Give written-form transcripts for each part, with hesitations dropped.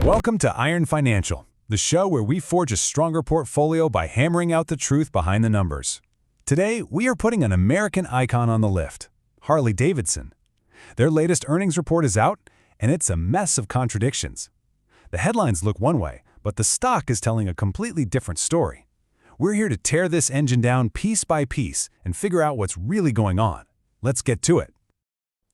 Welcome to Iron Financial, the show where we forge a stronger portfolio by hammering out the truth behind the numbers. Today, we are putting an American icon on the lift, Harley-Davidson. Their latest earnings report is out, and it's a mess of contradictions. The headlines look one way, but the stock is telling a completely different story. We're here to tear this engine down piece by piece and figure out what's really going on. Let's get to it.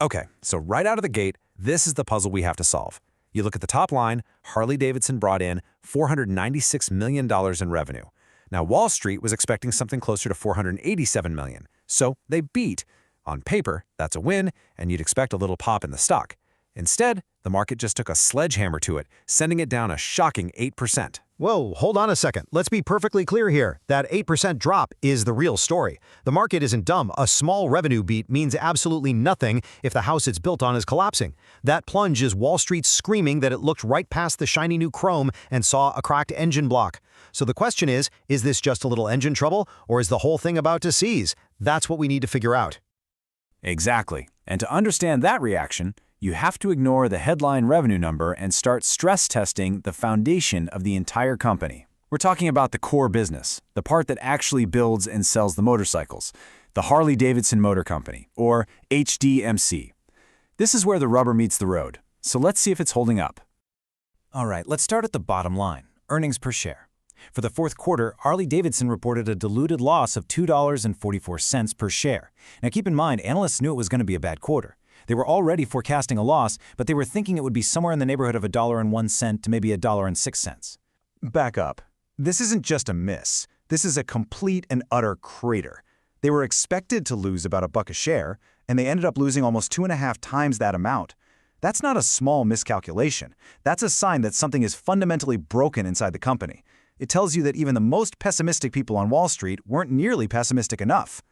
Okay, so right out of the gate, this is the puzzle we have to solve. You look at the top line, Harley-Davidson brought in $496 million in revenue. Now, Wall Street was expecting something closer to $487 million, so they beat. On paper, that's a win, and you'd expect a little pop in the stock. Instead, the market just took a sledgehammer to it, sending it down a shocking 8%. Whoa, hold on a second. Let's be perfectly clear here. That 8% drop is the real story. The market isn't dumb. A small revenue beat means absolutely nothing if the house it's built on is collapsing. That plunge is Wall Street screaming that it looked right past the shiny new chrome and saw a cracked engine block. So the question is this just a little engine trouble, or is the whole thing about to seize? That's what we need to figure out. Exactly. And to understand that reaction, you have to ignore the headline revenue number and start stress testing the foundation of the entire company. We're talking about the core business, the part that actually builds and sells the motorcycles, the Harley-Davidson Motor Company, or HDMC. This is where the rubber meets the road, so let's see if it's holding up. All right, let's start at the bottom line, earnings per share. For the fourth quarter, Harley-Davidson reported a diluted loss of $2.44 per share. Now keep in mind, analysts knew it was going to be a bad quarter. They were already forecasting a loss, but they were thinking it would be somewhere in the neighborhood of $1.01 to maybe $1.06. Back up. This isn't just a miss. This is a complete and utter crater. They were expected to lose about $1 a share, and they ended up losing almost 2.5 times that amount. That's not a small miscalculation. That's a sign that something is fundamentally broken inside the company. It tells you that even the most pessimistic people on Wall Street weren't nearly pessimistic enough.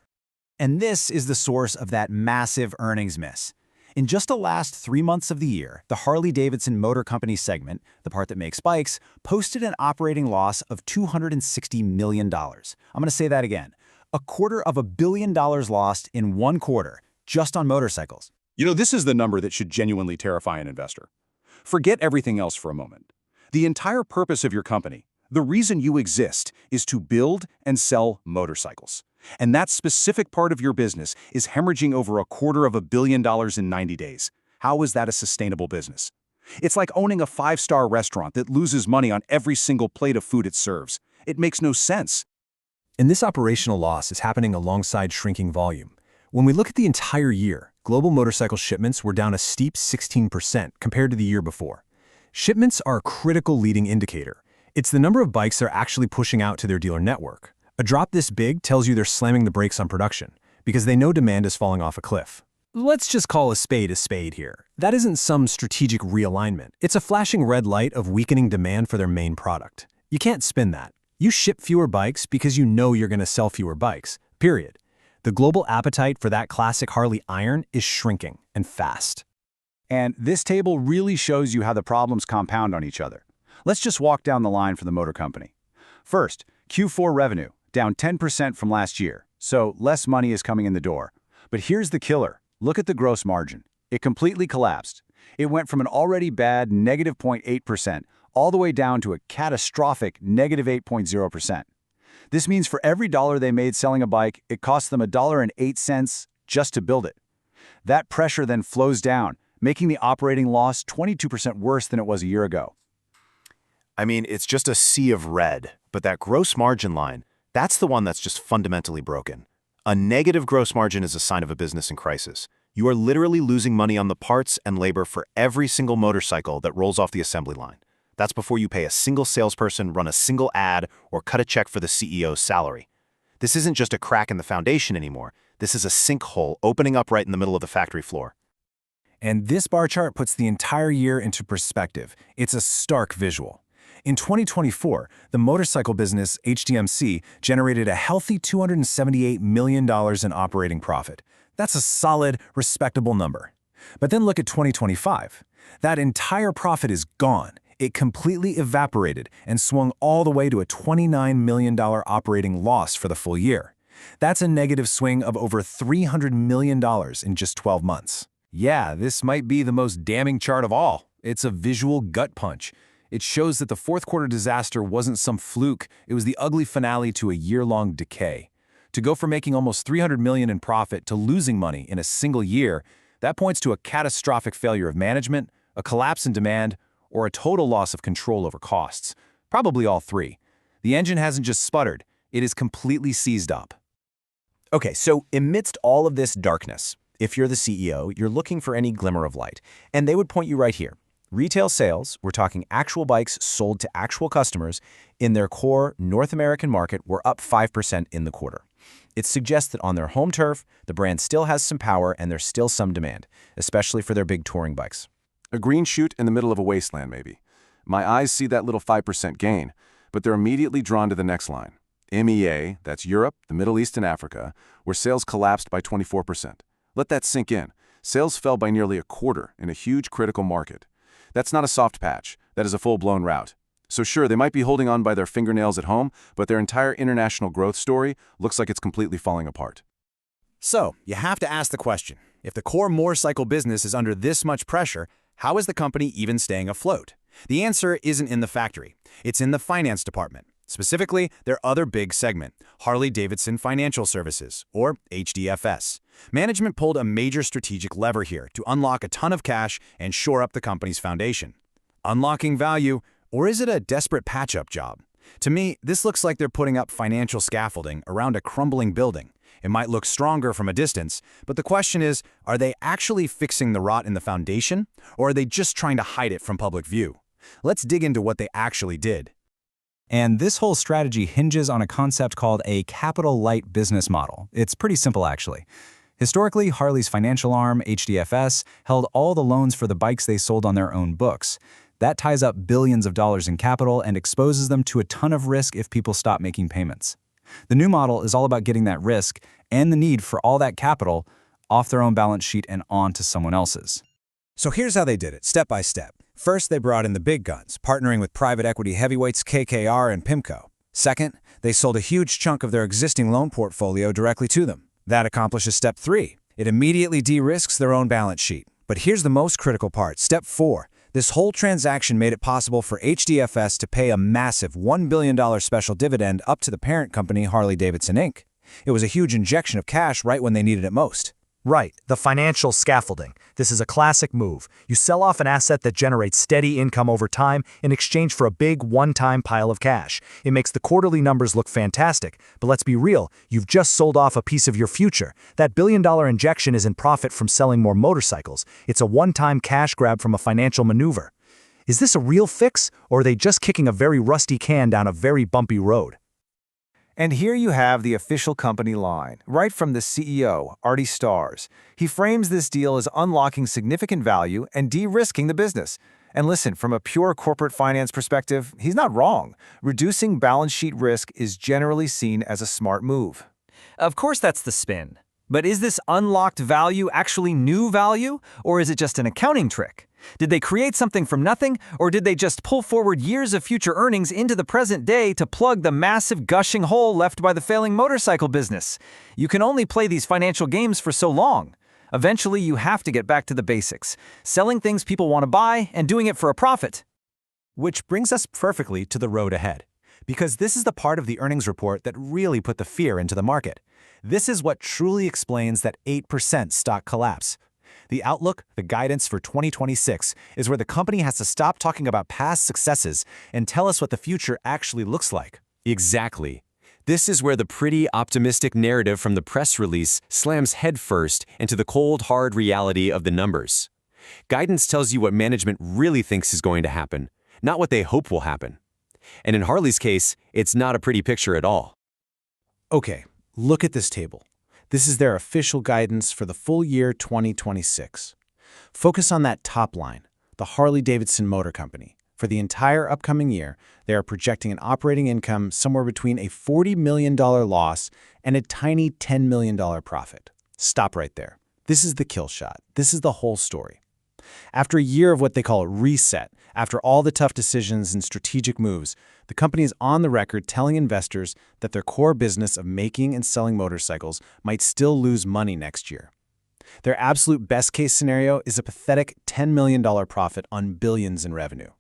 And this is the source of that massive earnings miss. In just the last 3 months of the year, the Harley-Davidson Motor Company segment, the part that makes bikes, posted an operating loss of $260 million. I'm going to say that again. $250 million lost in 1 quarter, just on motorcycles. You know, this is the number that should genuinely terrify an investor. Forget everything else for a moment. The entire purpose of your company, the reason you exist, is to build and sell motorcycles. And that specific part of your business is hemorrhaging over $250 million in 90 days. How is that a sustainable business? It's like owning a 5-star restaurant that loses money on every single plate of food it serves. It makes no sense. And this operational loss is happening alongside shrinking volume. When we look at the entire year, global motorcycle shipments were down a steep 16% compared to the year before. Shipments are a critical leading indicator. It's the number of bikes they're actually pushing out to their dealer network. A drop this big tells you they're slamming the brakes on production, because they know demand is falling off a cliff. Let's just call a spade here. That isn't some strategic realignment. It's a flashing red light of weakening demand for their main product. You can't spin that. You ship fewer bikes because you know you're going to sell fewer bikes, period. The global appetite for that classic Harley iron is shrinking, and fast. And this table really shows you how the problems compound on each other. Let's just walk down the line for the motor company. First, Q4 revenue, down 10% from last year, so less money is coming in the door. But here's the killer. Look at the gross margin. It completely collapsed. It went from an already bad negative 0.8% all the way down to a catastrophic negative 8.0%. This means for every dollar they made selling a bike, it cost them $1.08 just to build it. That pressure then flows down, making the operating loss 22% worse than it was a year ago. I mean, it's just a sea of red, but that gross margin line, that's the one that's just fundamentally broken. A negative gross margin is a sign of a business in crisis. You are literally losing money on the parts and labor for every single motorcycle that rolls off the assembly line. That's before you pay a single salesperson, run a single ad, or cut a check for the CEO's salary. This isn't just a crack in the foundation anymore. This is a sinkhole opening up right in the middle of the factory floor. And this bar chart puts the entire year into perspective. It's a stark visual. In 2024, the motorcycle business, HDMC, generated a healthy $278 million in operating profit. That's a solid, respectable number. But then look at 2025. That entire profit is gone. It completely evaporated and swung all the way to a $29 million operating loss for the full year. That's a negative swing of over $300 million in just 12 months. Yeah, this might be the most damning chart of all. It's a visual gut punch. It shows that the fourth quarter disaster wasn't some fluke, it was the ugly finale to a year-long decay. To go from making almost $300 million in profit to losing money in a single year, that points to a catastrophic failure of management, a collapse in demand, or a total loss of control over costs. Probably all three. The engine hasn't just sputtered, it is completely seized up. Okay, so amidst all of this darkness, if you're the CEO, you're looking for any glimmer of light, and they would point you right here. Retail sales, we're talking actual bikes sold to actual customers, in their core North American market were up 5% in the quarter. It suggests that on their home turf, the brand still has some power and there's still some demand, especially for their big touring bikes. A green shoot in the middle of a wasteland, maybe. My eyes see that little 5% gain, but they're immediately drawn to the next line. MEA, that's Europe, the Middle East, and Africa, where sales collapsed by 24%. Let that sink in. Sales fell by nearly a quarter in a huge critical market. That's not a soft patch. That is a full-blown rout. So sure, they might be holding on by their fingernails at home, but their entire international growth story looks like it's completely falling apart. So, you have to ask the question, if the core motorcycle business is under this much pressure, how is the company even staying afloat? The answer isn't in the factory. It's in the finance department. Specifically, their other big segment, Harley-Davidson Financial Services, or HDFS. Management pulled a major strategic lever here to unlock a ton of cash and shore up the company's foundation. Unlocking value, or is it a desperate patch-up job? To me, this looks like they're putting up financial scaffolding around a crumbling building. It might look stronger from a distance, but the question is, are they actually fixing the rot in the foundation, or are they just trying to hide it from public view? Let's dig into what they actually did. And this whole strategy hinges on a concept called a capital-light business model. It's pretty simple, actually. Historically, Harley's financial arm, HDFS, held all the loans for the bikes they sold on their own books. That ties up billions of dollars in capital and exposes them to a ton of risk if people stop making payments. The new model is all about getting that risk and the need for all that capital off their own balance sheet and onto someone else's. So here's how they did it, step by step. First, they brought in the big guns, partnering with private equity heavyweights KKR and PIMCO. Second, they sold a huge chunk of their existing loan portfolio directly to them. That accomplishes step 3. It immediately de-risks their own balance sheet. But here's the most critical part, step 4. This whole transaction made it possible for HDFS to pay a massive $1 billion special dividend up to the parent company Harley-Davidson Inc. It was a huge injection of cash right when they needed it most. Right, the financial scaffolding. This is a classic move. You sell off an asset that generates steady income over time in exchange for a big one-time pile of cash. It makes the quarterly numbers look fantastic, but let's be real, you've just sold off a piece of your future. That billion-dollar injection isn't profit from selling more motorcycles. It's a one-time cash grab from a financial maneuver. Is this a real fix, or are they just kicking a very rusty can down a very bumpy road? And here you have the official company line, right from the CEO, Artie Starrs. He frames this deal as unlocking significant value and de-risking the business. And listen, from a pure corporate finance perspective, he's not wrong. Reducing balance sheet risk is generally seen as a smart move. Of course that's the spin. But is this unlocked value actually new value, or is it just an accounting trick? Did they create something from nothing, or did they just pull forward years of future earnings into the present day to plug the massive gushing hole left by the failing motorcycle business? You can only play these financial games for so long. Eventually, you have to get back to the basics, selling things people want to buy and doing it for a profit. Which brings us perfectly to the road ahead, because this is the part of the earnings report that really put the fear into the market. This is what truly explains that 8% stock collapse. The outlook, the guidance for 2026, is where the company has to stop talking about past successes and tell us what the future actually looks like. Exactly. This is where the pretty optimistic narrative from the press release slams headfirst into the cold, hard reality of the numbers. Guidance tells you what management really thinks is going to happen, not what they hope will happen. And in Harley's case, it's not a pretty picture at all. Okay, look at this table. This is their official guidance for the full year 2026. Focus on that top line, the Harley-Davidson Motor Company. For the entire upcoming year, they are projecting an operating income somewhere between a $40 million loss and a tiny $10 million profit. Stop right there. This is the kill shot. This is the whole story. After a year of what they call a reset, after all the tough decisions and strategic moves, the company is on the record telling investors that their core business of making and selling motorcycles might still lose money next year. Their absolute best-case scenario is a pathetic $10 million profit on billions in revenue.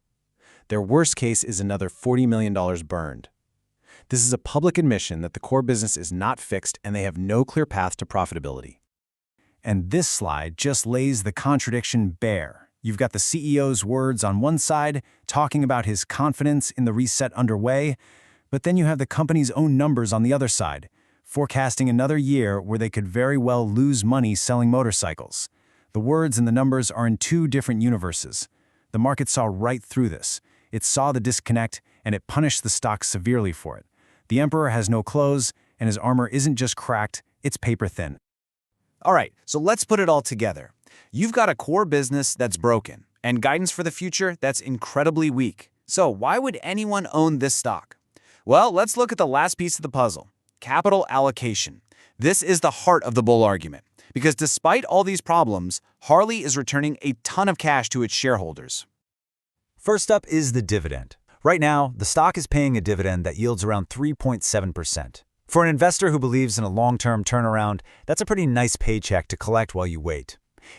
Their worst case is another $40 million burned. This is a public admission that the core business is not fixed and they have no clear path to profitability. And this slide just lays the contradiction bare. You've got the CEO's words on one side, talking about his confidence in the reset underway, but then you have the company's own numbers on the other side, forecasting another year where they could very well lose money selling motorcycles. The words and the numbers are in two different universes. The market saw right through this. It saw the disconnect, and it punished the stock severely for it. The emperor has no clothes, and his armor isn't just cracked, it's paper thin. All right, so let's put it all together. You've got a core business that's broken, and guidance for the future that's incredibly weak. So why would anyone own this stock? Well, let's look at the last piece of the puzzle, capital allocation. This is the heart of the bull argument, because despite all these problems, Harley is returning a ton of cash to its shareholders. First up is the dividend. Right now, the stock is paying a dividend that yields around 3.7%. For an investor who believes in a long-term turnaround, that's a pretty nice paycheck to collect while you wait.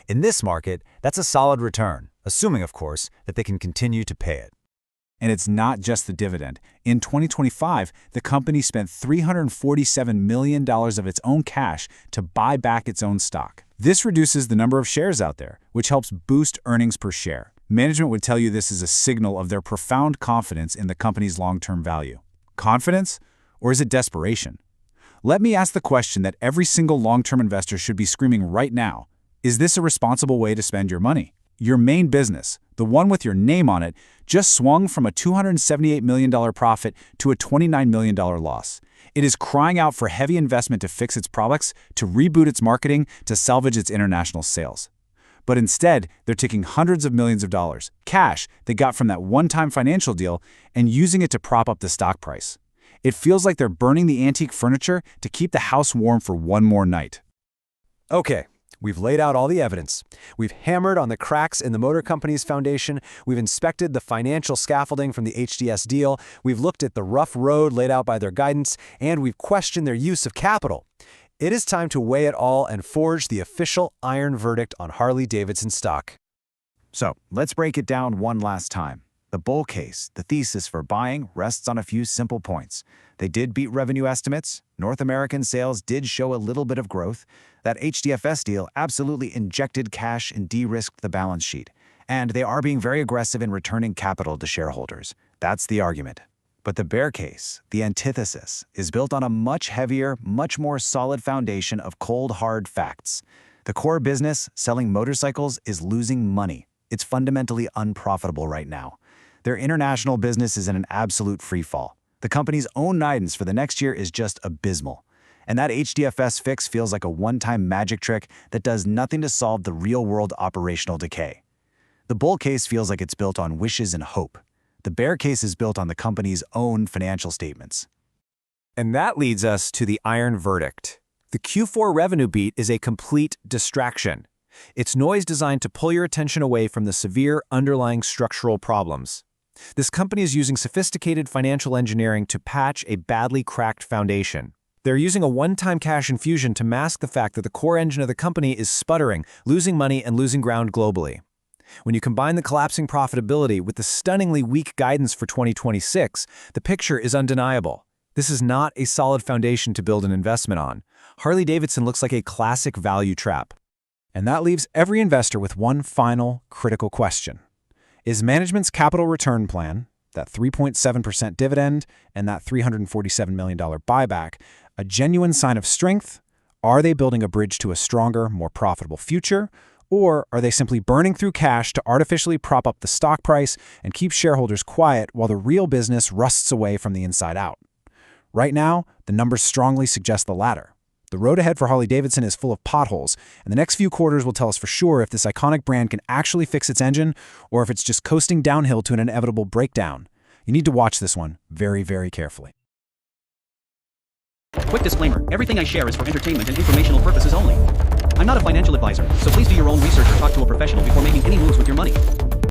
In this market, that's a solid return, assuming, of course, that they can continue to pay it. And it's not just the dividend. In 2025, the company spent $347 million of its own cash to buy back its own stock. This reduces the number of shares out there, which helps boost earnings per share. Management would tell you this is a signal of their profound confidence in the company's long-term value. Confidence? Or is it desperation? Let me ask the question that every single long-term investor should be screaming right now. Is this a responsible way to spend your money? Your main business, the one with your name on it, just swung from a $278 million profit to a $29 million loss. It is crying out for heavy investment to fix its products, to reboot its marketing, to salvage its international sales. But instead, they're taking hundreds of millions of dollars, cash they got from that one-time financial deal, and using it to prop up the stock price. It feels like they're burning the antique furniture to keep the house warm for one more night. Okay, we've laid out all the evidence. We've hammered on the cracks in the motor company's foundation. We've inspected the financial scaffolding from the HDS deal. We've looked at the rough road laid out by their guidance, and we've questioned their use of capital. It is time to weigh it all and forge the official iron verdict on Harley-Davidson stock. So, let's break it down one last time. The bull case, the thesis for buying, rests on a few simple points. They did beat revenue estimates. North American sales did show a little bit of growth. That HDFS deal absolutely injected cash and de-risked the balance sheet. And they are being very aggressive in returning capital to shareholders. That's the argument. But the bear case, the antithesis, is built on a much heavier, much more solid foundation of cold, hard facts. The core business, selling motorcycles, is losing money. It's fundamentally unprofitable right now. Their international business is in an absolute freefall. The company's own guidance for the next year is just abysmal. And that HDFS fix feels like a one-time magic trick that does nothing to solve the real-world operational decay. The bull case feels like it's built on wishes and hope. The bear case is built on the company's own financial statements. And that leads us to the iron verdict. The Q4 revenue beat is a complete distraction. It's noise designed to pull your attention away from the severe underlying structural problems. This company is using sophisticated financial engineering to patch a badly cracked foundation. They're using a one-time cash infusion to mask the fact that the core engine of the company is sputtering, losing money, and losing ground globally. When you combine the collapsing profitability with the stunningly weak guidance for 2026, the picture is undeniable. This is not a solid foundation to build an investment on. Harley-Davidson looks like a classic value trap. And that leaves every investor with one final, critical question. Is management's capital return plan, that 3.7% dividend and that $347 million buyback, a genuine sign of strength? Are they building a bridge to a stronger, more profitable future? Or are they simply burning through cash to artificially prop up the stock price and keep shareholders quiet while the real business rusts away from the inside out? Right now, the numbers strongly suggest the latter. The road ahead for Harley-Davidson is full of potholes, and the next few quarters will tell us for sure if this iconic brand can actually fix its engine or if it's just coasting downhill to an inevitable breakdown. You need to watch this one very, very carefully. Quick disclaimer, everything I share is for entertainment and informational purposes only. I'm not a financial advisor, so please do your own research or talk to a professional before making any moves with your money.